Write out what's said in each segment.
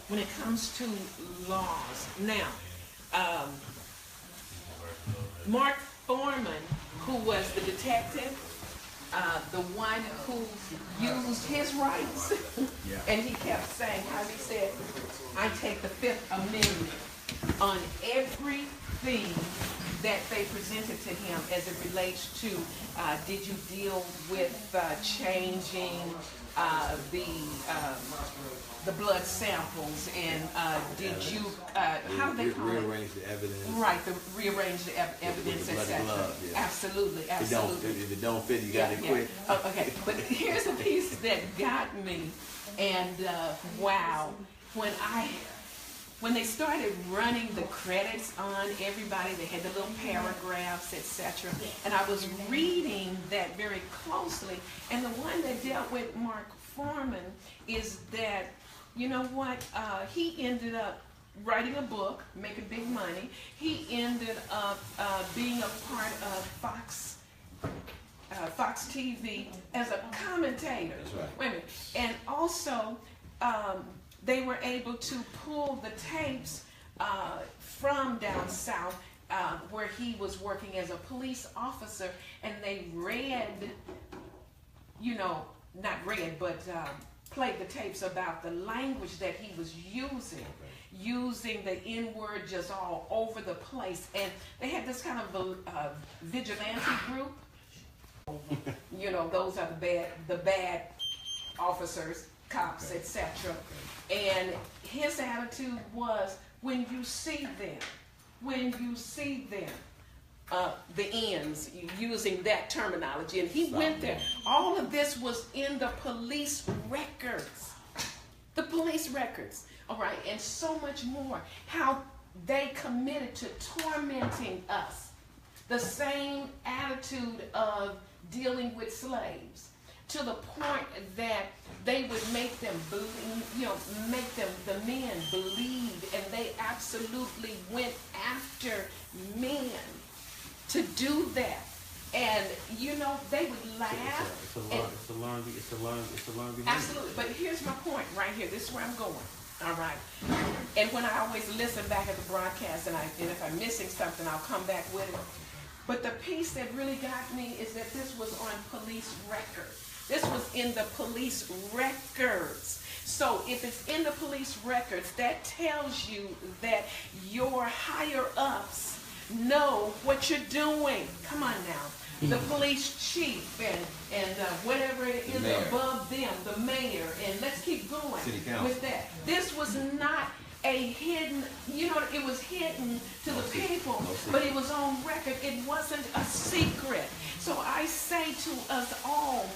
when it comes to laws. Now, Mark Foreman, who was the detective, the one who used his rights, and he kept saying, how he said, I take the Fifth Amendment on everything that they presented to him as it relates to, did you deal with changing the blood samples, and did you, how do they call it? Rearrange the evidence. Right, rearrange the evidence, etc. Absolutely, absolutely. If it don't fit, you gotta quit. Okay, but here's a piece that got me, and wow, when they started running the credits on everybody, they had the little paragraphs, etc. And I was reading that very closely, and the one that dealt with Mark Foreman is that, you know what, he ended up writing a book, making big money. He ended up being a part of Fox TV as a commentator. That's right. Wait a minute. And also, they were able to pull the tapes from down south where he was working as a police officer, and they read, you know, not read, but played the tapes about the language that he was using the N-word just all over the place. And they had this kind of vigilante group. You know, those are the bad officers, cops, etc. And his attitude was, when you see them, the ends, using that terminology, and he went there. All of this was in the police records. The police records, all right, and so much more. How they committed to tormenting us. The same attitude of dealing with slaves, to the point that they would make them believe, you know, make them, the men believe, and they absolutely went after men to do that. And you know, they would laugh. It's a learned behavior. Absolutely. But here's my point right here. This is where I'm going. All right. And when I always listen back at the broadcast, and if I'm missing something, I'll come back with it. But the piece that really got me is that this was on police records. This was in the police records. So if it's in the police records, that tells you that your higher ups know what you're doing. Come on now. The police chief and whatever it is above them, the mayor, and let's keep going with that. This was not a hidden, you know, it was hidden to the people, but it was on record. It wasn't a secret. So I say to us all,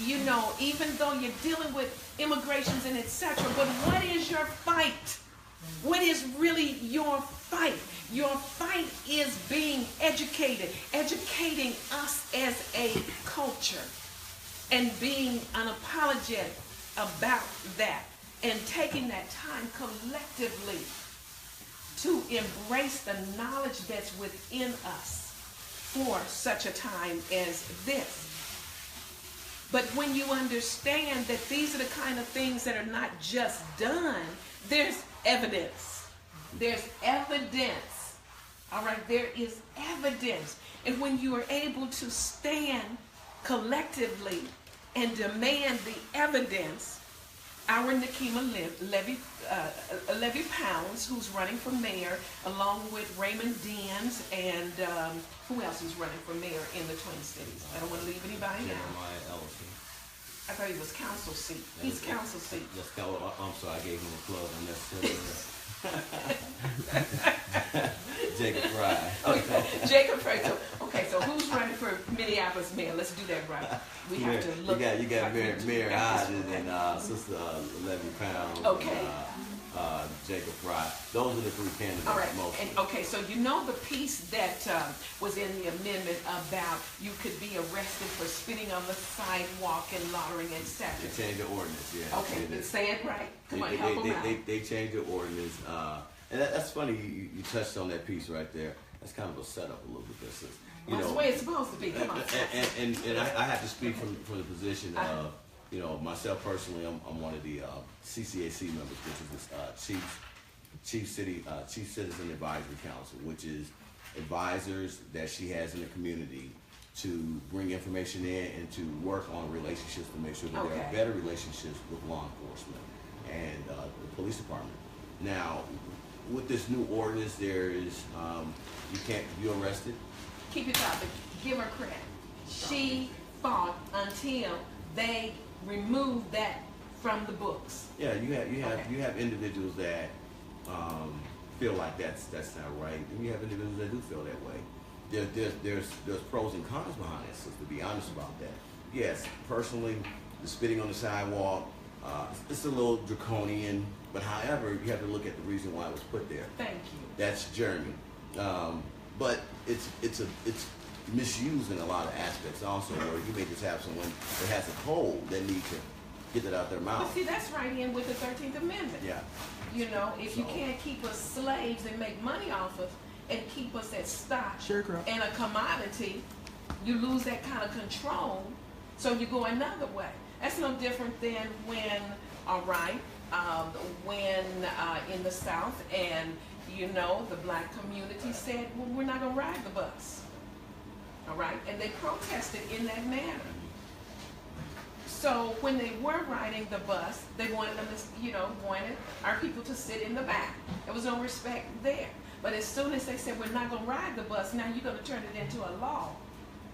you know, even though you're dealing with immigrations and etc., but what is your fight? What is really your fight? Your fight is being educated, educating us as a culture, and being unapologetic about that, and taking that time collectively to embrace the knowledge that's within us for such a time as this. But when you understand that these are the kind of things that are not just done, there's evidence. There's evidence. All right, there is evidence. And when you are able to stand collectively and demand the evidence, our Nikema Levy Pounds, who's running for mayor, along with Raymond Deans, and who else is running for mayor in the Twin Cities? I don't want to leave anybody out. I thought he was council seat. He's council seat. I'm sorry, I gave him a plug unnecessarily. Jacob Fry. Okay, Jacob Fry. Okay, so who's running for Minneapolis mayor? Let's do that right. We have to look. You got Mayor Hodges and Sister Levy Pound. Okay. And, Jacob Fry. Those are the three candidates. All right. And okay, so you know the piece that was in the amendment about you could be arrested for spitting on the sidewalk and loitering, etc. They changed the ordinance, yeah. Okay, say it right. Come on, help them out. They changed the ordinance. And that's funny, you touched on that piece right there. That's kind of a setup a little bit. That's the way it's supposed to be. Come on. And I have to speak from the position of you know, myself personally, I'm one of the CCAC members, which is this Chief Citizen Advisory Council, which is advisors that she has in the community to bring information in and to work on relationships to make sure that there are better relationships with law enforcement and the police department. Now, with this new ordinance, there is, you can't be arrested. Keep it topic. Give her credit. She fought until they removed that from the books. Yeah, you have individuals that feel like that's not right, and you have individuals that do feel that way. There's pros and cons behind it, so to be honest about that. Yes, personally, the spitting on the sidewalk, it's a little draconian, but however, you have to look at the reason why it was put there. Thank you. That's Jeremy. But it's misused in a lot of aspects also, where you may just have someone that has a cold that needs to get it out their mouth. But see, that's right in with the 13th Amendment. Yeah. You know, if you can't keep us slaves and make money off of and keep us as stock and a commodity, you lose that kind of control, so you go another way. That's no different than when, when in the South and, you know, the black community said, well, we're not going to ride the bus. All right? And they protested in that manner. So when they were riding the bus, they wanted them to, you know, wanted our people to sit in the back. There was no respect there. But as soon as they said, we're not going to ride the bus, now you're going to turn it into a law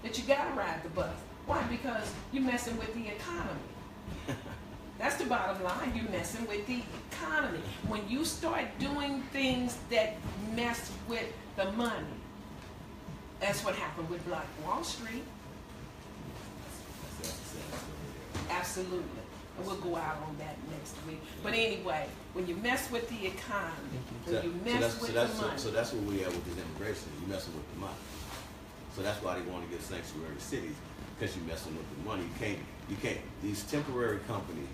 that you got to ride the bus. Why? Because you're messing with the economy. That's the bottom line. You're messing with the economy. When you start doing things that mess with the money, that's what happened with Black Wall Street. Absolutely. And we'll go out on that next week. But anyway, when you mess with the economy, when you mess with the money. So that's what we have with this immigration. You're messing with the money. So that's why they want to get sanctuary cities, because you're messing with the money. You can't. These temporary companies,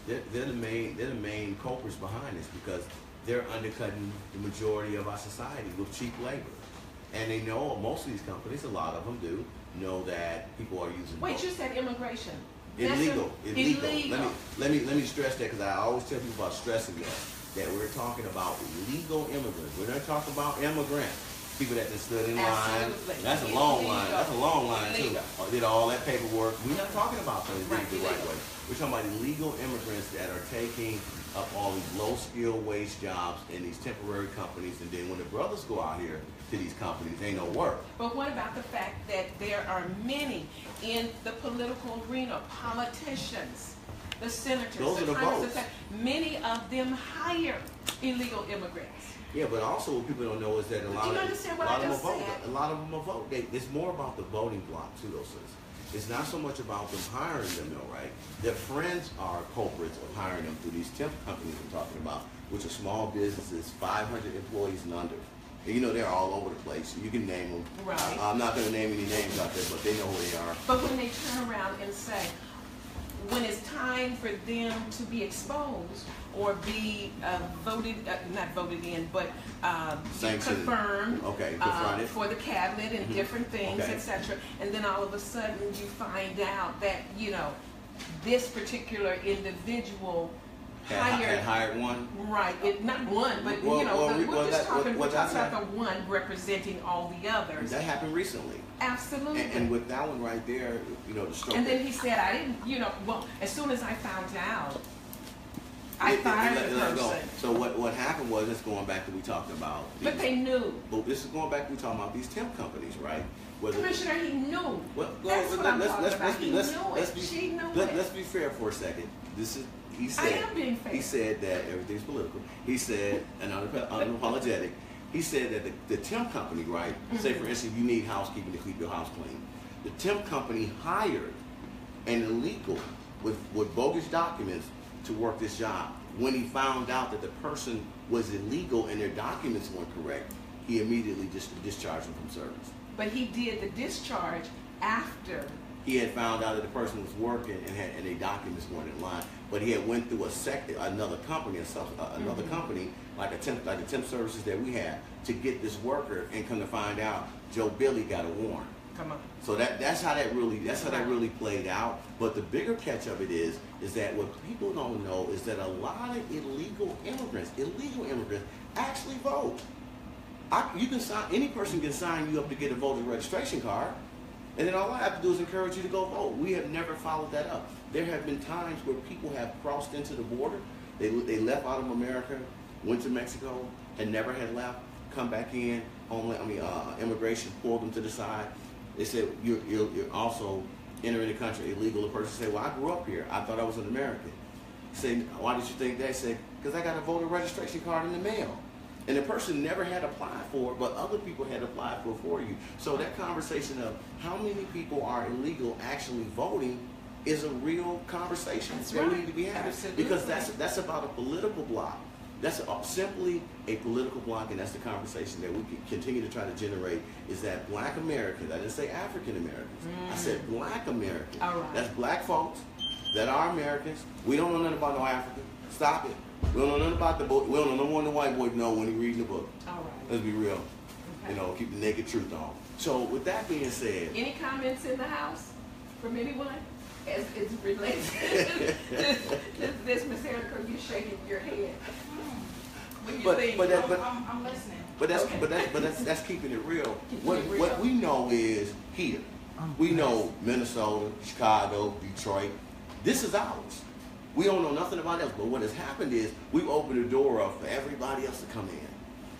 they're the main culprits behind this, because they're undercutting the majority of our society with cheap labor. And they know, most of these companies, a lot of them do, know that people are using. Wait, you said immigration. Illegal. Let me stress that, because I always tell people about stressing that we're talking about illegal immigrants. We're not talking about immigrants. People that just stood in line. That's a long line. That's a long line too. Did all that paperwork. We're not talking about things the right way. We're talking about illegal immigrants that are taking up all these low-skilled wage jobs in these temporary companies, and then when the brothers go out here to these companies, ain't no work. But what about the fact that there are many in the political arena, politicians, the senators, those are the votes. Many of them hire illegal immigrants. Yeah, but also what people don't know is that a lot of them will vote. It's more about the voting block too, those things. It's not so much about them hiring them, though, right? Their friends are culprits of hiring them through these temp companies I'm talking about, which are small businesses, 500 employees and under. And you know, they're all over the place. You can name them. Right. I'm not going to name any names out there, but they know who they are. But when they turn around and say, when it's time for them to be exposed or be not voted in, but confirmed for the cabinet and different things, etc. And then all of a sudden you find out that, you know, this particular individual hired one. Right, not one, but we're just talking about the one representing all the others. That happened recently. Absolutely. And with that one right there, you know, the stroke. And then he said, I didn't, you know, well, as soon as I found out, I fired the person. So what happened was, it's going back to we talked about. But they knew. But this is going back to we talking about these temp companies, right? Commissioner, he knew. That's what I'm talking about. He knew it. She knew it. Let's be fair for a second. He said, I am being fair. He said that everything's political. He said, and unapologetic, he said that the temp company, right? Say for instance, you need housekeeping to keep your house clean. The temp company hired an illegal with bogus documents to work this job. When he found out that the person was illegal and their documents weren't correct, he immediately just discharged them from service. But he did the discharge after he had found out that the person was working and their documents weren't in line. But he had went through another company, another company like the temp services that we have, to get this worker, and come to find out Joe Billy got a warrant. Come on. So that's how that really played out. But the bigger catch of it is that what people don't know is that a lot of illegal immigrants actually vote. Any person can sign you up to get a voter registration card, and then all I have to do is encourage you to go vote. We have never followed that up. There have been times where people have crossed into the border. They left out of America, went to Mexico, and never had left. Come back in, immigration pulled them to the side. They said, you're also entering the country illegal. The person said, well, I grew up here. I thought I was an American. Say, why did you think that? Say, because I got a voter registration card in the mail. And the person never had applied for it, but other people had applied for you. So that conversation of how many people are illegal actually voting is a real conversation that we need to be having. Absolutely. Because that's about a political block. That's simply a political block, and that's the conversation that we can continue to try to generate, is that black Americans, I didn't say African Americans, I said black Americans. All right. That's black folks that are Americans. We don't know nothing about no African. Stop it. We don't know nothing about the book. We don't know no more than the white boy know when he reading the book. All right. Let's be real. Okay. Keep the naked truth on. So with that being said. Any comments in the house from anyone? As it's related to this, Ms. Erica, you shaking your head. What do you think? I'm listening. But that's keeping it real. What we know is here. We know Minnesota, Chicago, Detroit. This is ours. We don't know nothing about else. But what has happened is we've opened the door up for everybody else to come in.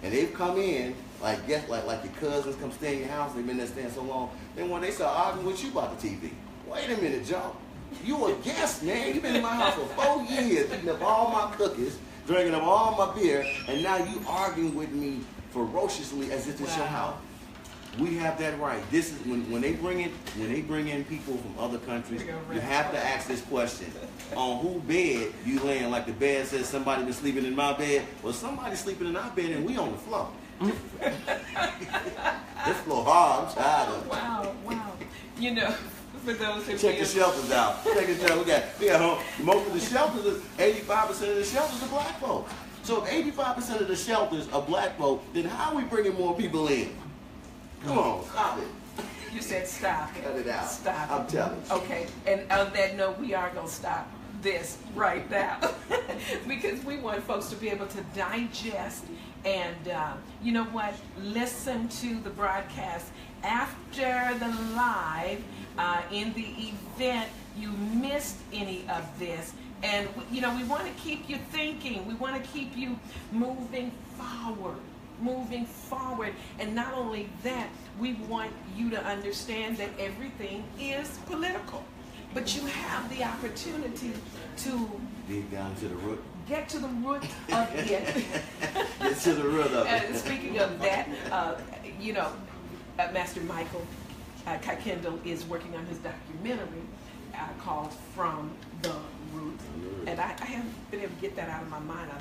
And they've come in, like your cousins come stay in your house, they've been there staying so long. Then when they start arguing with you about the TV, wait a minute, Joe. You a guest, man. You've been in my house for 4 years, eating up all my cookies, drinking up all my beer, and now you arguing with me ferociously as if it's your house. We have that right. This is when they bring in people from other countries, you have to ask this question: on whose bed you laying? Like the bed says somebody been sleeping in my bed. Well, somebody sleeping in our bed and we on the floor. This floor hard. I'm tired of it. Wow. For those who check the shelters out. Check it out. We got home. Most of the shelters, 85% of the shelters are black folks. So if 85% of the shelters are black folks, then how are we bringing more people in? Come on, stop it. You said stop it. Cut it out. Stop it. I'm telling you. Okay, and on that note, we are going to stop this right now because we want folks to be able to digest and, you know what, listen to the broadcast after the live. In the event you missed any of this. And, we want to keep you thinking. We want to keep you moving forward. And not only that, we want you to understand that everything is political. But you have the opportunity to dig down to the root. Get to the root of it. Get to the root of it. Speaking of that, Master Michael Kuykindall is working on his documentary called From the Root. And I haven't been able to get that out of my mind.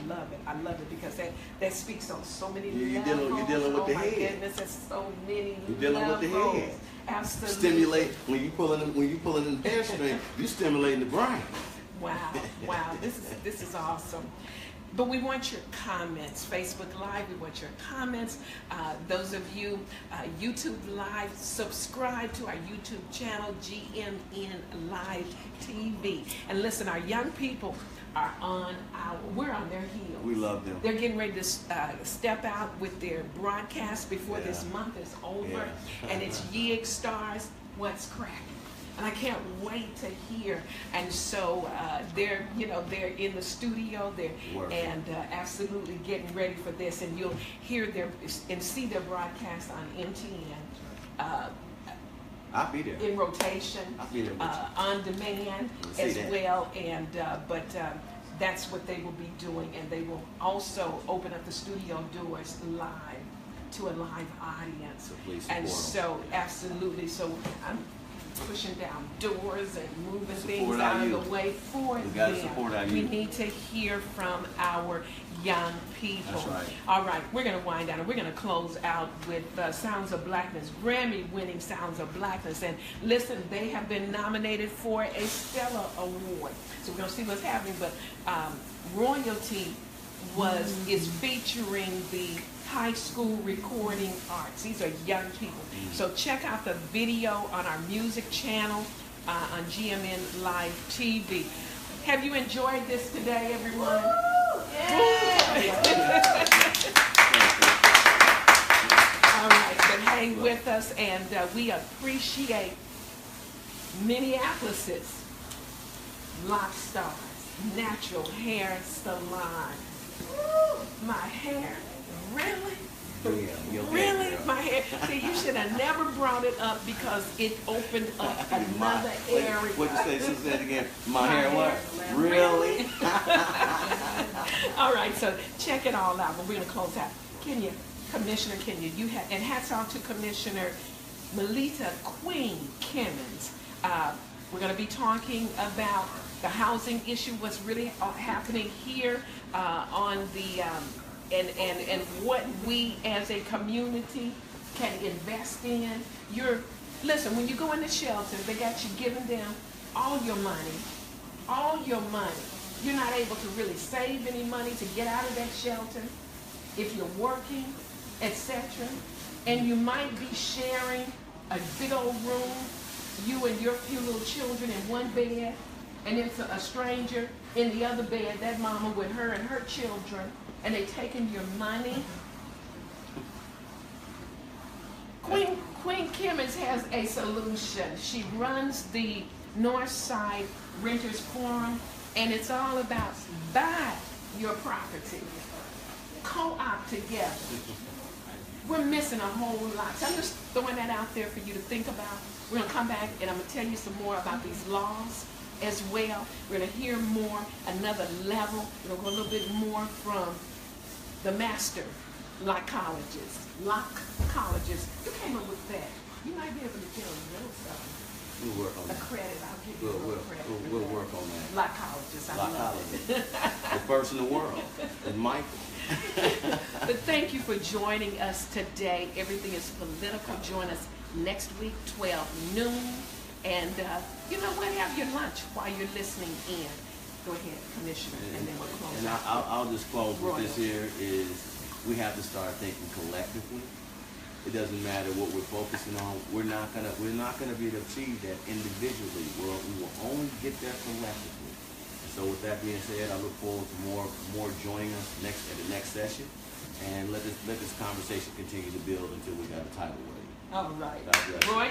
I love it because that speaks on so many levels. You're dealing with the head. Goodness, there's so many You're dealing levels. with the head. Absolutely. Stimulate when you pulling in the hamstring, you stimulating the brain. Wow. This is awesome. But we want your comments. Facebook Live, we want your comments. Those of you, YouTube Live, subscribe to our YouTube channel, GMN Live TV. And listen, our young people are we're on their heels. We love them. They're getting ready to step out with their broadcast before this month is over. Yeah. And it's Yig Stars, What's Cracking. And I can't wait to hear. And so they're in the studio and absolutely getting ready for this. And you'll hear and see their broadcast on MTN. I'll be there. In rotation, I'll be there with you. on demand as well. And but that's what they will be doing. And they will also open up the studio doors live to a live audience. So please and support them. so absolutely. So I'm pushing down doors and moving Support things out of youth. the way for We gotta them. support our We youth. need to hear from our young people. That's right. All right, we're going to wind down and we're going to close out with Sounds of Blackness, Grammy-winning Sounds of Blackness. And listen, they have been nominated for a Stella Award. So we're going to see what's happening. But Royalty is featuring the high school recording arts. These are young people. So check out the video on our music channel on GMN Live TV. Have you enjoyed this today, everyone? All right, but hang with us, and we appreciate Minneapolis's Lock Stars Natural Hair Salon. My hair, really? Really? My hair. See, you should have never brought it up because it opened up another area. What'd you say? She said again. My hair what? Really? All right, so check it all out, but we're going to close out. Kenya, Commissioner Kenya, you have, and hats off to Commissioner Melita Queen Kimmons. We're going to be talking about the housing issue, what's really happening here on the, and what we as a community can invest in. Listen, when you go in the shelter, they got you giving them all your money, You're not able to really save any money to get out of that shelter if you're working, etc. And you might be sharing a big old room, you and your few little children in one bed, and it's a stranger in the other bed, that mama with her and her children, and they taking your money. Queen Kimmons has a solution. She runs the Northside Renters Forum, and it's all about buy your property, co-op together. We're missing a whole lot. So I'm just throwing that out there for you to think about. We're going to come back and I'm going to tell you some more about these laws as well. We're going to hear more, another level. We're going to go a little bit more from the master Locologist. You came up with that. You might be able to get a little something. We'll work on that. A credit, I'll give you a little credit. We'll work on that. Locologist, I love it. The first in the world is Michael. But thank you for joining us today. Everything is political. Join us next week, 12 noon. And you know what? Have your lunch while you're listening in. Go ahead, Commissioner, and then we'll close. And I'll just close with this here is we have to start thinking collectively. It doesn't matter what we're focusing on. We're not gonna be able to achieve that individually. We will only get there collectively. So with that being said, I look forward to more joining us at the next session, and let this conversation continue to build until we got a tidal wave. All right. God bless. Roy,